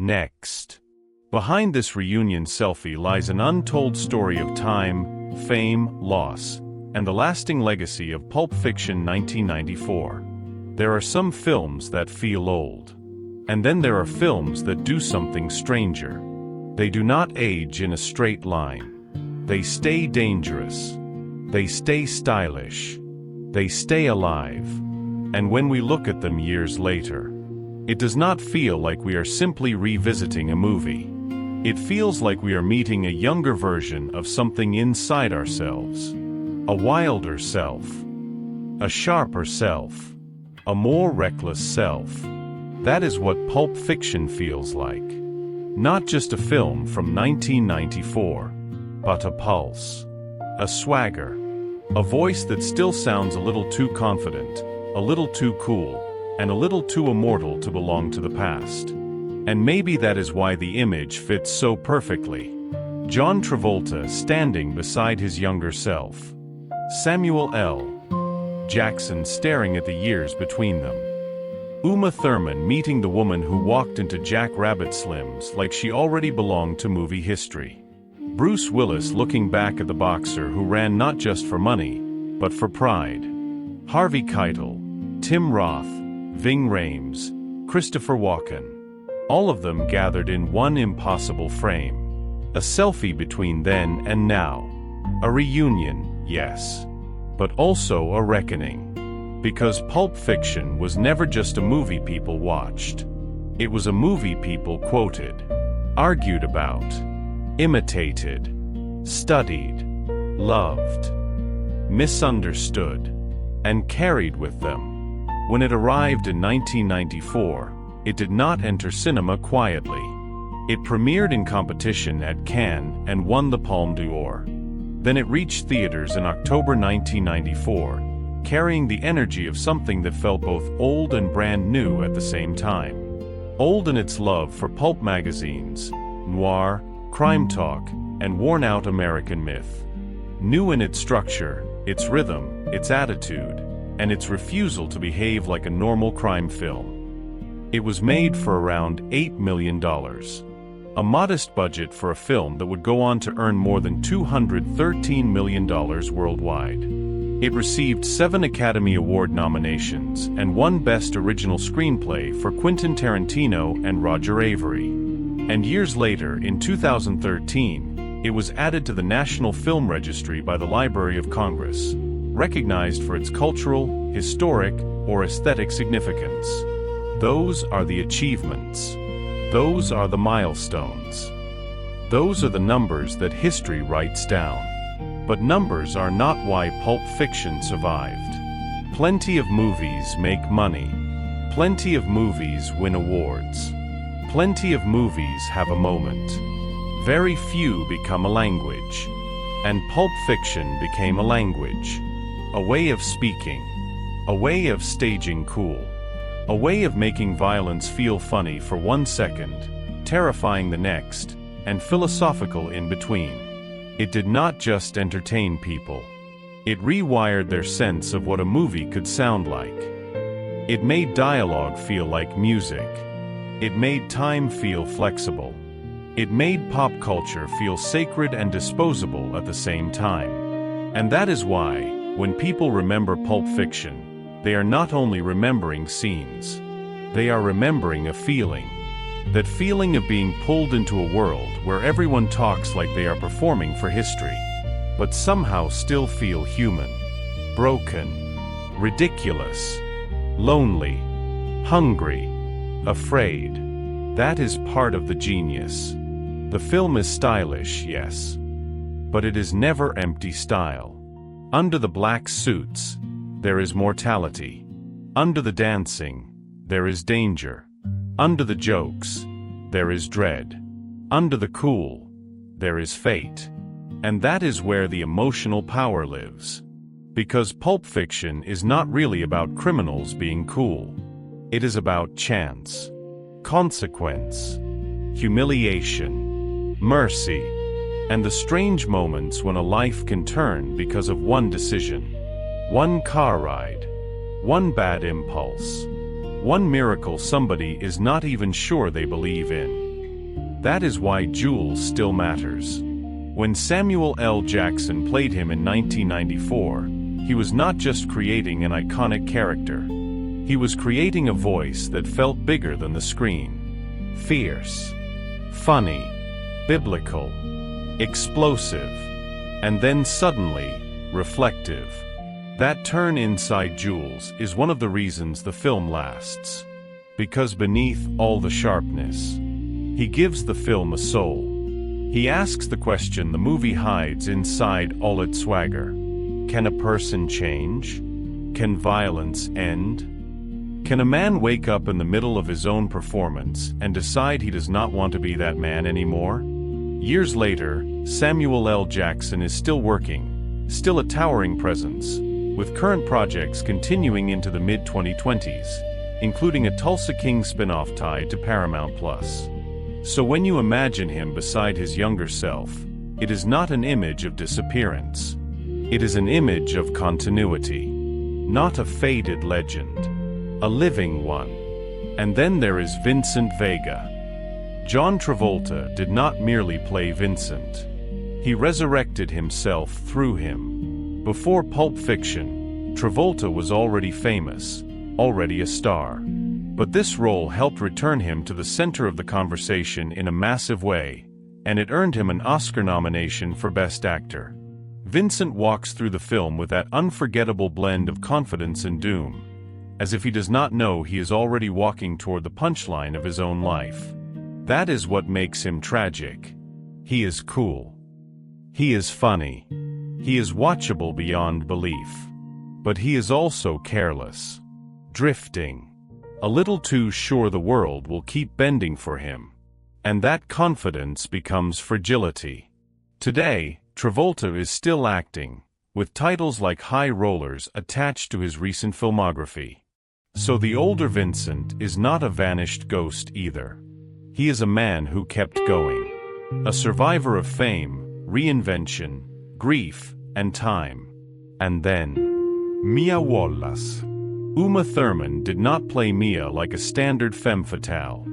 Next. Behind this reunion selfie lies an untold story of time, fame, loss, and the lasting legacy of Pulp Fiction 1994. There are some films that feel old. And then there are films that do something stranger. They do not age in a straight line. They stay dangerous. They stay stylish. They stay alive. And when we look at them years later, it does not feel like we are simply revisiting a movie. It feels like we are meeting a younger version of something inside ourselves. A wilder self. A sharper self. A more reckless self. That is what Pulp Fiction feels like. Not just a film from 1994, but a pulse. A swagger. A voice that still sounds a little too confident, a little too cool, and a little too immortal to belong to the past. And maybe that is why the image fits so perfectly. John Travolta standing beside his younger self. Samuel L. Jackson staring at the years between them. Uma Thurman meeting the woman who walked into Jack Rabbit Slims like she already belonged to movie history. Bruce Willis looking back at the boxer who ran not just for money, but for pride. Harvey Keitel, Tim Roth, Ving Rhames, Christopher Walken. All of them gathered in one impossible frame. A selfie between then and now. A reunion, yes. But also a reckoning. Because Pulp Fiction was never just a movie people watched. It was a movie people quoted, argued about, imitated, studied, loved, misunderstood, and carried with them. When it arrived in 1994, it did not enter cinema quietly. It premiered in competition at Cannes and won the Palme d'Or. Then it reached theaters in October 1994, carrying the energy of something that felt both old and brand new at the same time. Old in its love for pulp magazines, noir, crime talk, and worn-out American myth. New in its structure, its rhythm, its attitude, and its refusal to behave like a normal crime film. It was made for around $8 million. A modest budget for a film that would go on to earn more than $213 million worldwide. It received 7 Academy Award nominations and won Best Original Screenplay for Quentin Tarantino and Roger Avary. And years later, in 2013, it was added to the National Film Registry by the Library of Congress, recognized for its cultural, historic, or aesthetic significance. Those are the achievements. Those are the milestones. Those are the numbers that history writes down. But numbers are not why Pulp Fiction survived. Plenty of movies make money. Plenty of movies win awards. Plenty of movies have a moment. Very few become a language. And Pulp Fiction became a language. A way of speaking. A way of staging cool. A way of making violence feel funny for 1 second, terrifying the next, and philosophical in between. It did not just entertain people. It rewired their sense of what a movie could sound like. It made dialogue feel like music. It made time feel flexible. It made pop culture feel sacred and disposable at the same time. And that is why, when people remember Pulp Fiction, they are not only remembering scenes. They are remembering a feeling. That feeling of being pulled into a world where everyone talks like they are performing for history, but somehow still feel human, broken, ridiculous, lonely, hungry, afraid. That is part of the genius. The film is stylish, yes, but it is never empty style. Under the black suits, there is mortality. Under the dancing, there is danger. Under the jokes, there is dread. Under the cool, there is fate. And that is where the emotional power lives. Because Pulp Fiction is not really about criminals being cool. It is about chance, consequence, humiliation, mercy, and the strange moments when a life can turn because of one decision. One car ride. One bad impulse. One miracle somebody is not even sure they believe in. That is why Jules still matters. When Samuel L. Jackson played him in 1994, he was not just creating an iconic character. He was creating a voice that felt bigger than the screen. Fierce, funny, biblical, explosive, and then suddenly, reflective. That turn inside Jules is one of the reasons the film lasts. Because beneath all the sharpness, he gives the film a soul. He asks the question the movie hides inside all its swagger. Can a person change? Can violence end? Can a man wake up in the middle of his own performance and decide he does not want to be that man anymore? Years later, Samuel L. Jackson is still working, still a towering presence, with current projects continuing into the mid-2020s, including a Tulsa King spin-off tied to Paramount+. So when you imagine him beside his younger self, it is not an image of disappearance. It is an image of continuity. Not a faded legend. A living one. And then there is Vincent Vega. John Travolta did not merely play Vincent. He resurrected himself through him. Before Pulp Fiction, Travolta was already famous, already a star. But this role helped return him to the center of the conversation in a massive way, and it earned him an Oscar nomination for Best Actor. Vincent walks through the film with that unforgettable blend of confidence and doom, as if he does not know he is already walking toward the punchline of his own life. That is what makes him tragic. He is cool. He is funny. He is watchable beyond belief. But he is also careless. Drifting. A little too sure the world will keep bending for him. And that confidence becomes fragility. Today, Travolta is still acting, with titles like High Rollers attached to his recent filmography. So the older Vincent is not a vanished ghost either. He is a man who kept going. A survivor of fame, reinvention, grief, and time. And then, Mia Wallace. Uma Thurman did not play Mia like a standard femme fatale.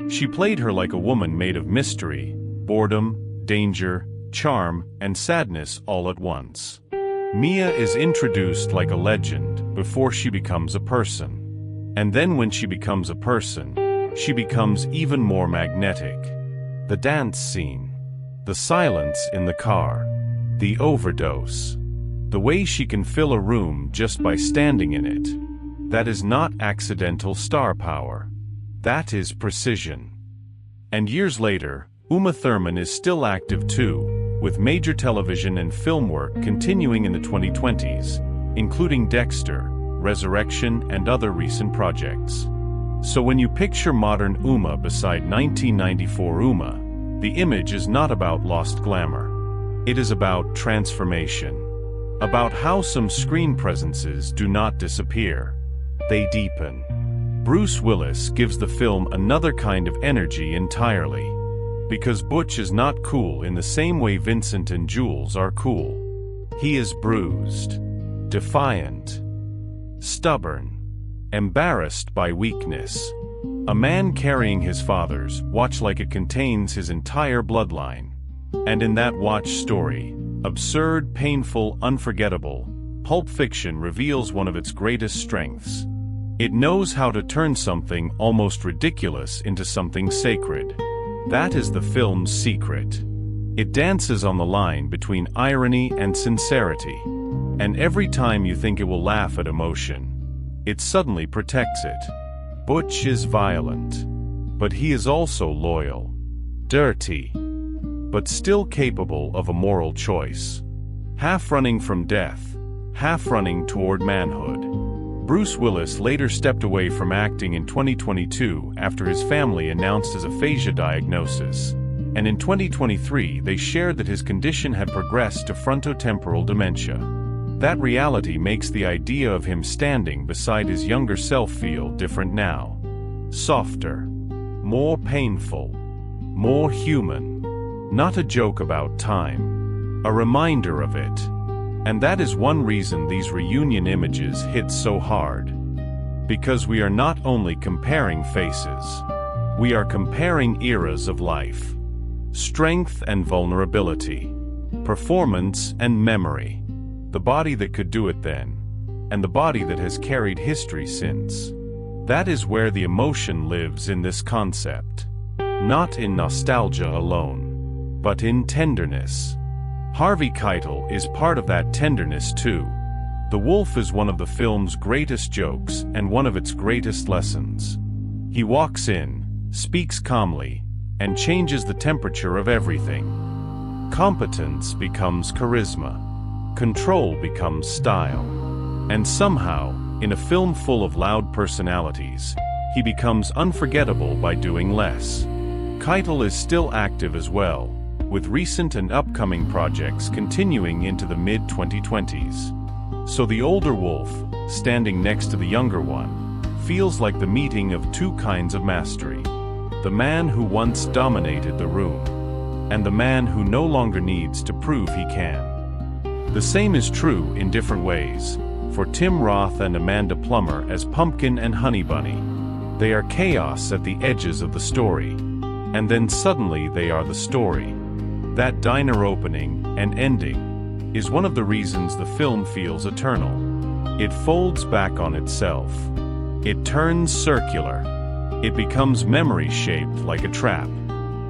She played her like a woman made of mystery, boredom, danger, charm, and sadness all at once. Mia is introduced like a legend before she becomes a person. And then when she becomes a person, she becomes even more magnetic. The dance scene, the silence in the car, the overdose, the way she can fill a room just by standing in it. That is not accidental star power. That is precision. And years later, Uma Thurman is still active too, with major television and film work continuing in the 2020s, including Dexter, Resurrection, and other recent projects. So when you picture modern Uma beside 1994 Uma, the image is not about lost glamour. It is about transformation. About how some screen presences do not disappear. They deepen. Bruce Willis gives the film another kind of energy entirely. Because Butch is not cool in the same way Vincent and Jules are cool. He is bruised, defiant, stubborn, embarrassed by weakness. A man carrying his father's watch like it contains his entire bloodline. And in that watch story, absurd, painful, unforgettable, Pulp Fiction reveals one of its greatest strengths. It knows how to turn something almost ridiculous into something sacred. That is the film's secret. It dances on the line between irony and sincerity. And every time you think it will laugh at emotion, it suddenly protects it. Butch is violent, but he is also loyal, dirty, but still capable of a moral choice. Half running from death, half running toward manhood. Bruce Willis later stepped away from acting in 2022 after his family announced his aphasia diagnosis, and in 2023 they shared that his condition had progressed to frontotemporal dementia. That reality makes the idea of him standing beside his younger self feel different now. Softer, more painful, more human. Not a joke about time, a reminder of it. And that is one reason these reunion images hit so hard. Because we are not only comparing faces, We are comparing eras of life. Strength and vulnerability. Performance and memory. The body that could do it then, and the body that has carried history since. That is where the emotion lives in this concept. Not in nostalgia alone, but in tenderness. Harvey Keitel is part of that tenderness too. The wolf is one of the film's greatest jokes and one of its greatest lessons. He walks in, speaks calmly, and changes the temperature of everything. Competence becomes charisma. Control becomes style. And somehow, in a film full of loud personalities, he becomes unforgettable by doing less. Keitel is still active as well, with recent and upcoming projects continuing into the mid-2020s. So the older wolf, standing next to the younger one, feels like the meeting of two kinds of mastery. The man who once dominated the room, and the man who no longer needs to prove he can. The same is true in different ways, for Tim Roth and Amanda Plummer as Pumpkin and Honey Bunny. They are chaos at the edges of the story, and then suddenly they are the story. That diner opening and ending is one of the reasons the film feels eternal. It folds back on itself. It turns circular. It becomes memory-shaped like a trap.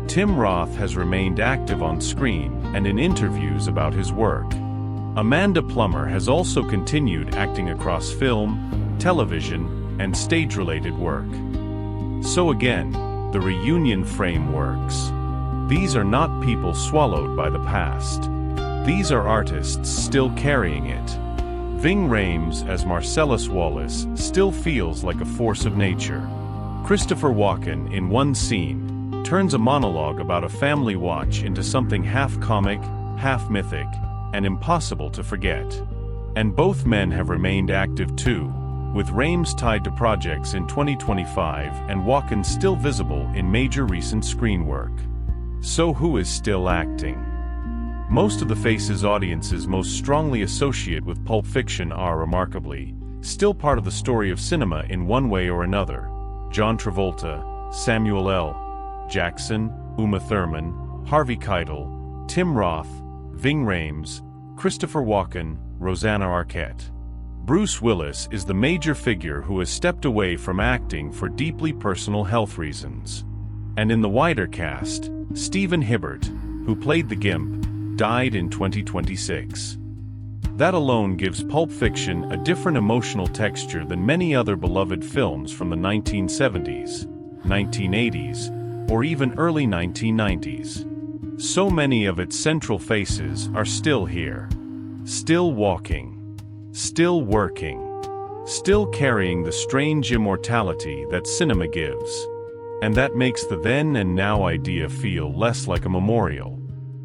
Tim Roth has remained active on screen and in interviews about his work. Amanda Plummer has also continued acting across film, television, and stage-related work. So again, the reunion frame works. These are not people swallowed by the past. These are artists still carrying it. Ving Rhames as Marsellus Wallace still feels like a force of nature. Christopher Walken, in one scene, turns a monologue about a family watch into something half comic, half mythic, and impossible to forget. And both men have remained active too, with Rhames tied to projects in 2025 and Walken still visible in major recent screen work. So who is still acting? Most of the faces audiences most strongly associate with Pulp Fiction are remarkably still part of the story of cinema in one way or another. John Travolta, Samuel L. Jackson, Uma Thurman, Harvey Keitel, Tim Roth, Ving Rhames, Christopher Walken, Rosanna Arquette. Bruce Willis is the major figure who has stepped away from acting for deeply personal health reasons. And in the wider cast, Stephen Hibbert, who played the Gimp, died in 2026. That alone gives Pulp Fiction a different emotional texture than many other beloved films from the 1970s, 1980s, or even early 1990s. So many of its central faces are still here, still walking, still working, still carrying the strange immortality that cinema gives. And that makes the then and now idea feel less like a memorial,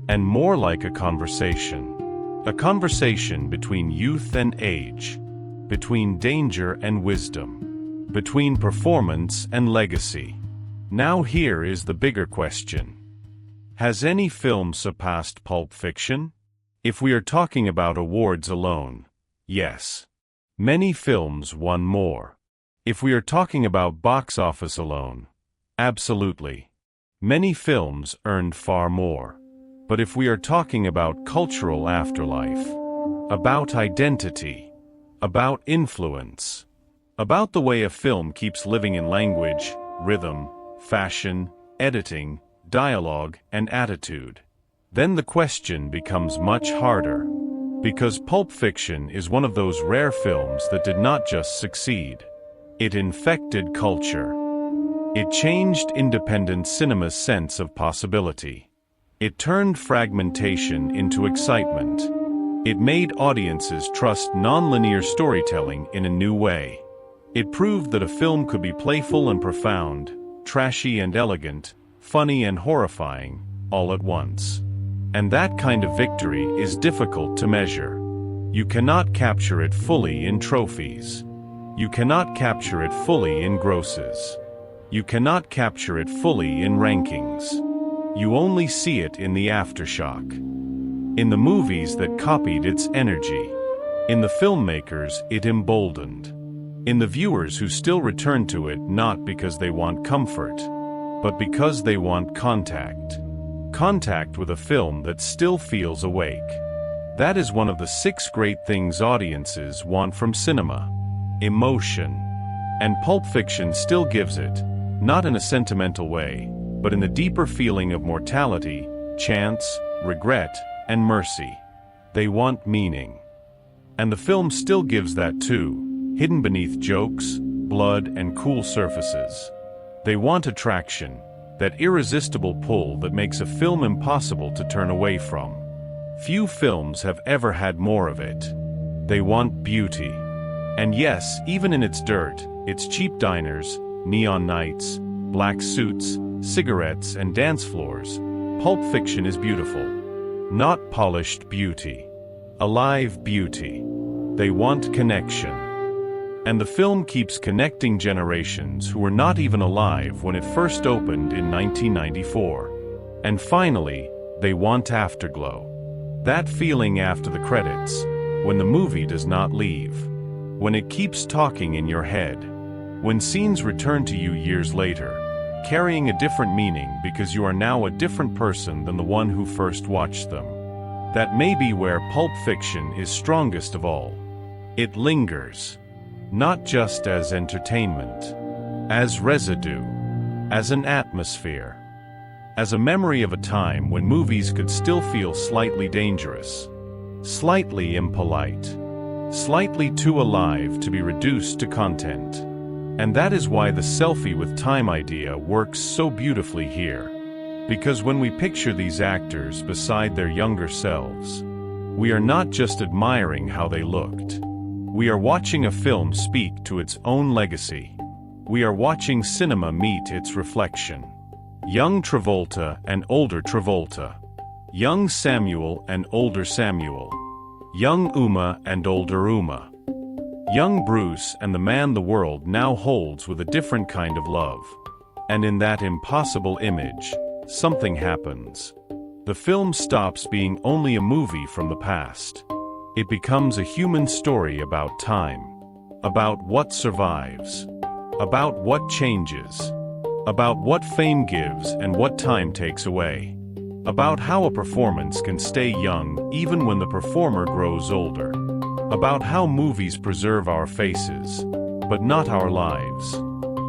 and more like a conversation. A conversation between youth and age, between danger and wisdom, between performance and legacy. Now here is the bigger question. Has any film surpassed Pulp Fiction? If we are talking about awards alone, yes. Many films won more. If we are talking about box office alone, absolutely. Many films earned far more. But if we are talking about cultural afterlife, about identity, about influence, about the way a film keeps living in language, rhythm, fashion, editing, dialogue, and attitude, then the question becomes much harder. Because Pulp Fiction is one of those rare films that did not just succeed. It infected culture. It changed independent cinema's sense of possibility. It turned fragmentation into excitement. It made audiences trust non-linear storytelling in a new way. It proved that a film could be playful and profound, trashy and elegant, funny and horrifying, all at once. And that kind of victory is difficult to measure. You cannot capture it fully in trophies. You cannot capture it fully in grosses. You cannot capture it fully in rankings. You only see it in the aftershock. In the movies that copied its energy. In the filmmakers it emboldened. In the viewers who still return to it not because they want comfort, but because they want contact. Contact with a film that still feels awake. That is one of the 6 great things audiences want from cinema. Emotion. And Pulp Fiction still gives it, not in a sentimental way, but in the deeper feeling of mortality, chance, regret, and mercy. They want meaning. And the film still gives that too, hidden beneath jokes, blood, and cool surfaces. They want attraction, that irresistible pull that makes a film impossible to turn away from. Few films have ever had more of it. They want beauty. And yes, even in its dirt, its cheap diners, neon nights, black suits, cigarettes, and dance floors, Pulp Fiction is beautiful. Not polished beauty. Alive beauty. They want connection. And the film keeps connecting generations who were not even alive when it first opened in 1994. And finally, they want afterglow. That feeling after the credits, when the movie does not leave. When it keeps talking in your head. When scenes return to you years later, carrying a different meaning because you are now a different person than the one who first watched them. That may be where Pulp Fiction is strongest of all. It lingers. Not just as entertainment. As residue. As an atmosphere. As a memory of a time when movies could still feel slightly dangerous. Slightly impolite. Slightly too alive to be reduced to content. And that is why the selfie with time idea works so beautifully here. Because when we picture these actors beside their younger selves, we are not just admiring how they looked. We are watching a film speak to its own legacy. We are watching cinema meet its reflection. Young Travolta and older Travolta. Young Samuel and older Samuel. Young Uma and older Uma. Young Bruce and the man the world now holds with a different kind of love. And in that impossible image, something happens. The film stops being only a movie from the past. It becomes a human story about time. About what survives. About what changes. About what fame gives and what time takes away. About how a performance can stay young even when the performer grows older. About how movies preserve our faces, but not our lives.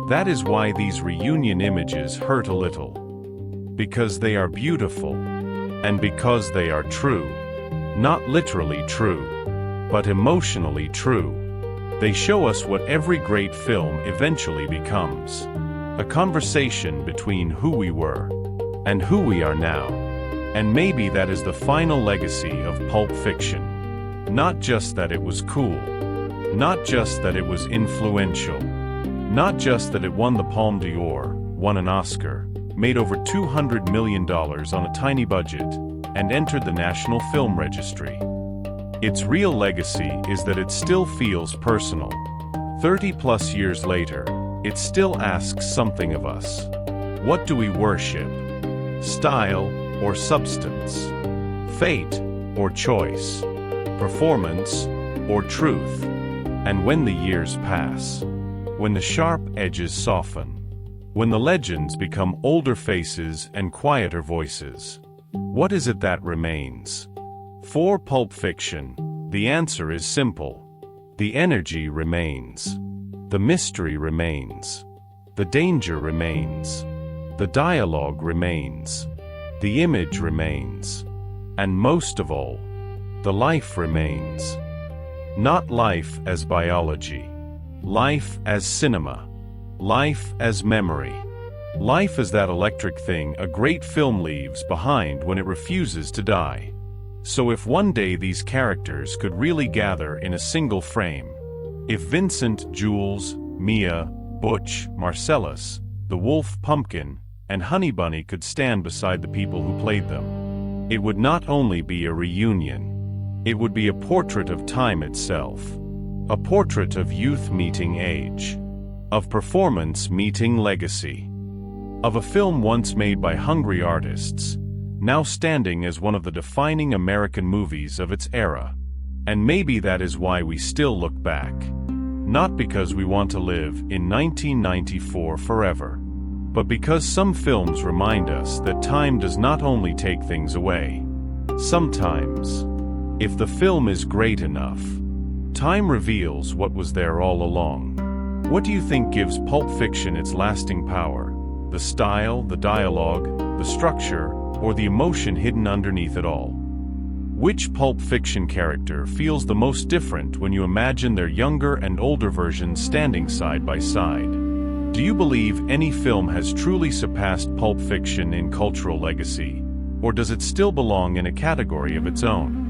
That is why these reunion images hurt a little. Because they are beautiful. And because they are true. Not literally true, but emotionally true. They show us what every great film eventually becomes. A conversation between who we were and who we are now. And maybe that is the final legacy of Pulp Fiction. Not just that it was cool. Not just that it was influential. Not just that it won the Palme d'Or, won an Oscar, made over $200 million on a tiny budget, and entered the National Film Registry. Its real legacy is that it still feels personal. 30+ years later, it still asks something of us. What do we worship? Style or substance? Fate or choice? Performance or truth? And when the years pass, when the sharp edges soften, when the legends become older faces and quieter voices, what is it that remains? For Pulp Fiction, the answer is simple. The energy remains. The mystery remains. The danger remains. The dialogue remains. The image remains. And most of all, the life remains. Not life as biology. Life as cinema. Life as memory. Life is that electric thing a great film leaves behind when it refuses to die. So if one day these characters could really gather in a single frame, if Vincent, Jules, Mia, Butch, Marsellus, the Wolf Pumpkin, and Honey Bunny could stand beside the people who played them, it would not only be a reunion, it would be a portrait of time itself. A portrait of youth meeting age. Of performance meeting legacy. Of a film once made by hungry artists, now standing as one of the defining American movies of its era. And maybe that is why we still look back. Not because we want to live in 1994 forever, but because some films remind us that time does not only take things away. Sometimes, if the film is great enough, time reveals what was there all along. What do you think gives Pulp Fiction its lasting power? The style, the dialogue, the structure, or the emotion hidden underneath it all? Which Pulp Fiction character feels the most different when you imagine their younger and older versions standing side by side? Do you believe any film has truly surpassed Pulp Fiction in cultural legacy, or does it still belong in a category of its own?